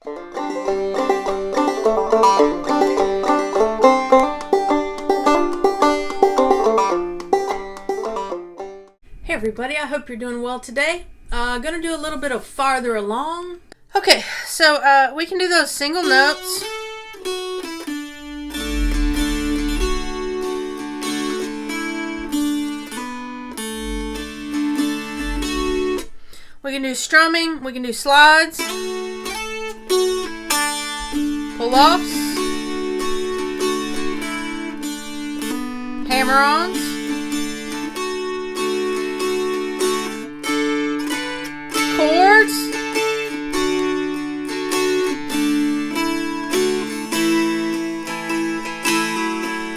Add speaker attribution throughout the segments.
Speaker 1: Hey everybody, I hope you're doing well today. Gonna do a little bit of farther along. Okay, so we can do those single notes. We can do strumming, we can do slides, pull-offs, hammer-ons, chords,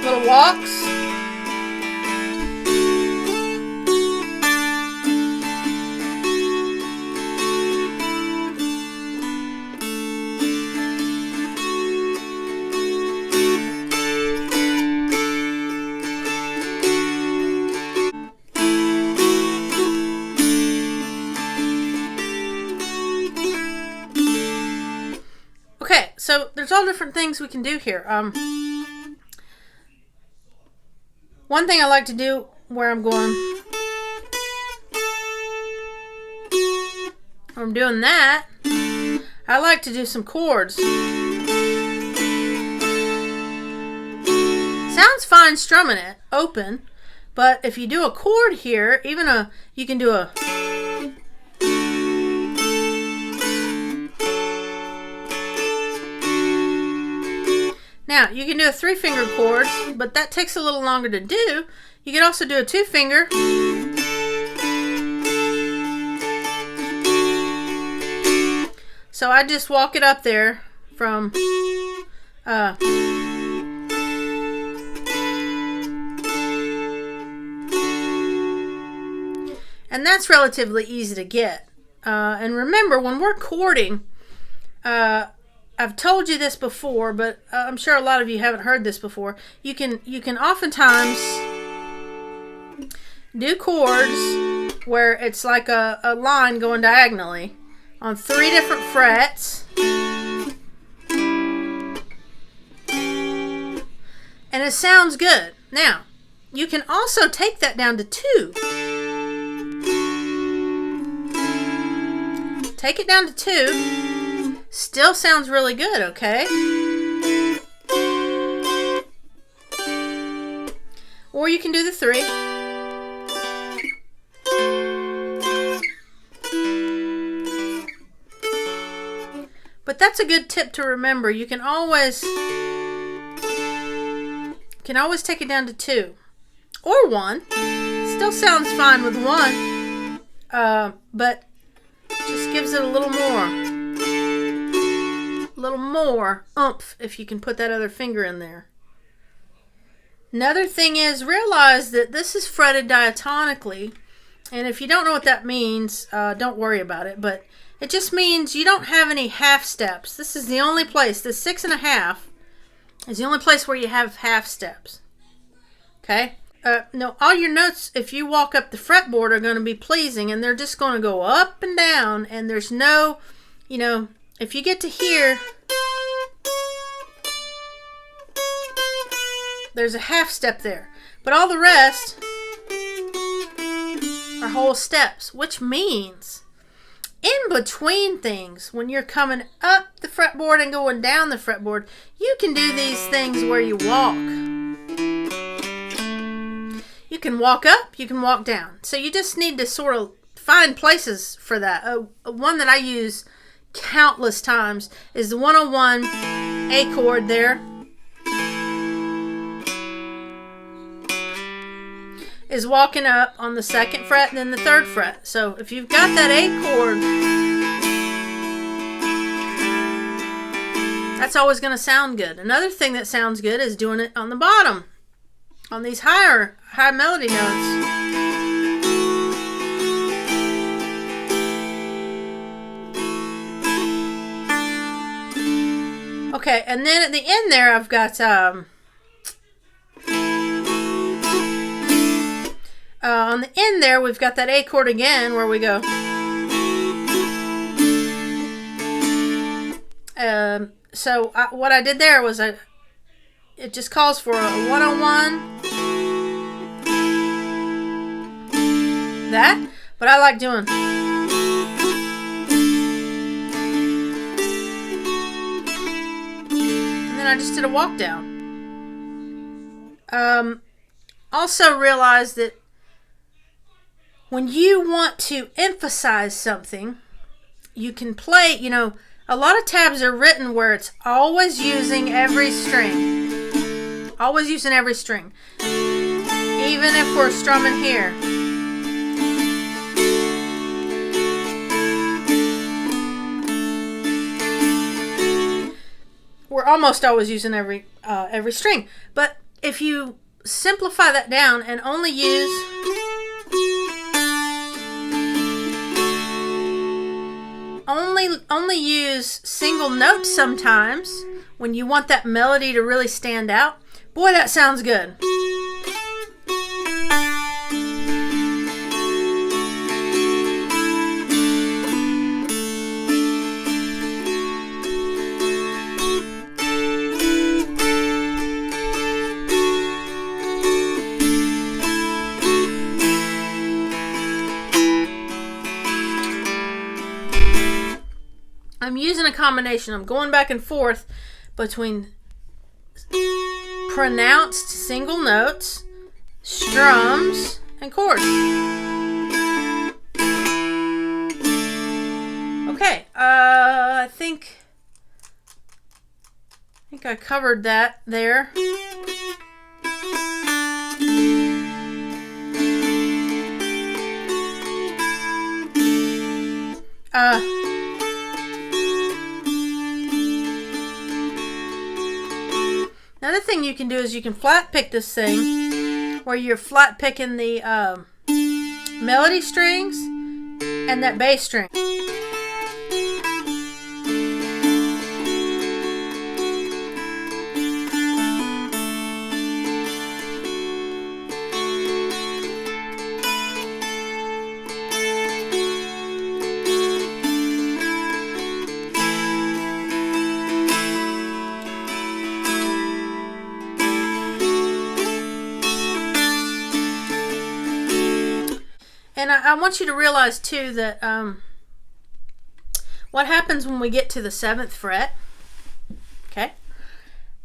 Speaker 1: little walks, so there's all different things we can do here. One thing I like to do where I'm doing that, I like to do some chords. Sounds fine strumming it open, but if you do a chord here, you can do a Now, you can do a 3-finger chord, but that takes a little longer to do. You can also do a 2-finger. So I just walk it up there from and that's relatively easy to get. And remember, when we're chording, I've told you this before, but I'm sure a lot of you haven't heard this before. You can oftentimes do chords where it's like a line going diagonally on 3 different frets. And it sounds good. Now, you can also take that down to 2. Take it down to 2. Still sounds really good, okay? Or you can do the 3. But that's a good tip to remember. You can always take it down to 2 or 1. Still sounds fine with 1, but just gives it a little more oomph if you can put that other finger in there. Another thing is, realize that this is fretted diatonically, and if you don't know what that means, don't worry about it, but it just means you don't have any half steps. This is the only place, the 6.5 is the only place where you have half steps. Okay? No, all your notes, if you walk up the fretboard, are going to be pleasing, and they're just going to go up and down, and there's no, if you get to here, there's a half step there. But all the rest are whole steps, which means in between things, when you're coming up the fretboard and going down the fretboard, you can do these things where you walk. You can walk up, you can walk down. So you just need to sort of find places for that. One that I use countless times is the 101 A chord there. Is walking up on the 2nd fret and then the 3rd fret. So if you've got that A chord, that's always going to sound good. Another thing that sounds good is doing it on the bottom, on these high melody notes. Okay, and then at the end there, I've got on the end there, we've got that A chord again where we go. So what I did there was it just calls for a 101. That, but I like doing. And then I just did a walk down. Also realize that when you want to emphasize something, you can play, a lot of tabs are written where it's always using every string. Always using every string. Even if we're strumming here. We're almost always using every string. But if you simplify that down and only use only use single notes sometimes when you want that melody to really stand out, boy, that sounds good. I'm using a combination. I'm going back and forth between pronounced single notes, strums, and chords. Okay, I think I covered that there. Another thing you can do is you can flat pick this thing where you're flat picking the melody strings and that bass string. And I want you to realize too that what happens when we get to the 7th fret. Okay,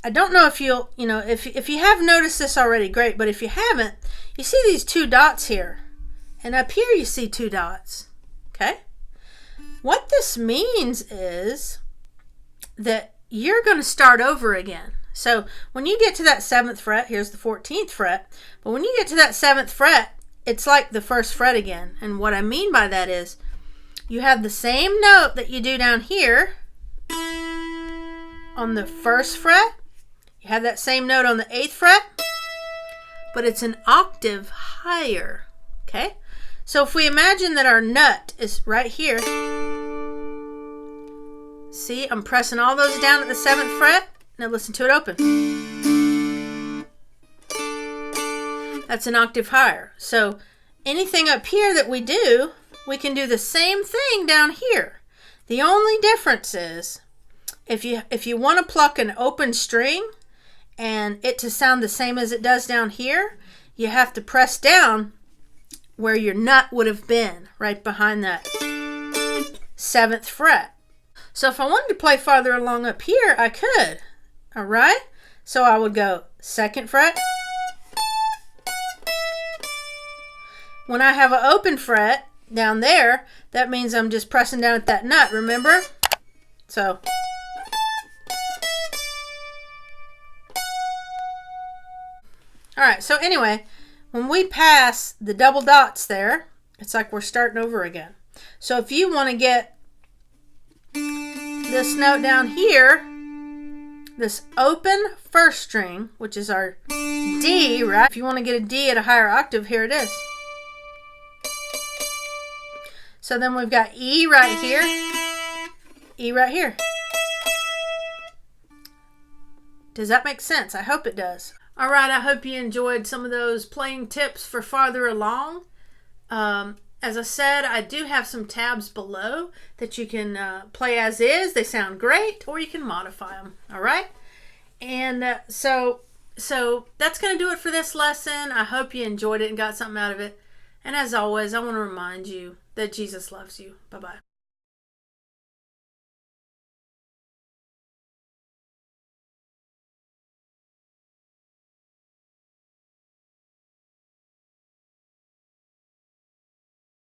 Speaker 1: I don't know if you'll, if you have noticed this already, great. But if you haven't, you see these 2 dots here, and up here you see 2 dots. Okay, what this means is that you're going to start over again. So when you get to that 7th fret, here's the 14th fret. But when you get to that 7th fret, it's like the 1st fret again. And what I mean by that is you have the same note that you do down here on the 1st fret. You have that same note on the 8th fret, but it's an octave higher. Okay? So if we imagine that our nut is right here, see, I'm pressing all those down at the 7th fret. Now listen to it open. That's an octave higher. So anything up here that we do, we can do the same thing down here. The only difference is if you want to pluck an open string and it to sound the same as it does down here, you have to press down where your nut would have been, right behind that 7th fret. So if I wanted to play farther along up here, I could. All right? So I would go 2nd fret. When I have an open fret down there, that means I'm just pressing down at that nut, remember? So. Alright, so anyway, when we pass the double dots there, it's like we're starting over again. So if you want to get this note down here, this open 1st string, which is our D, right? If you want to get a D at a higher octave, here it is. So then we've got E right here, E right here. Does that make sense? I hope it does. All right, I hope you enjoyed some of those playing tips for farther along. As I said, I do have some tabs below that you can play as is. They sound great, or you can modify them. All right? And so that's going to do it for this lesson. I hope you enjoyed it and got something out of it. And as always, I want to remind you that Jesus loves you. Bye-bye.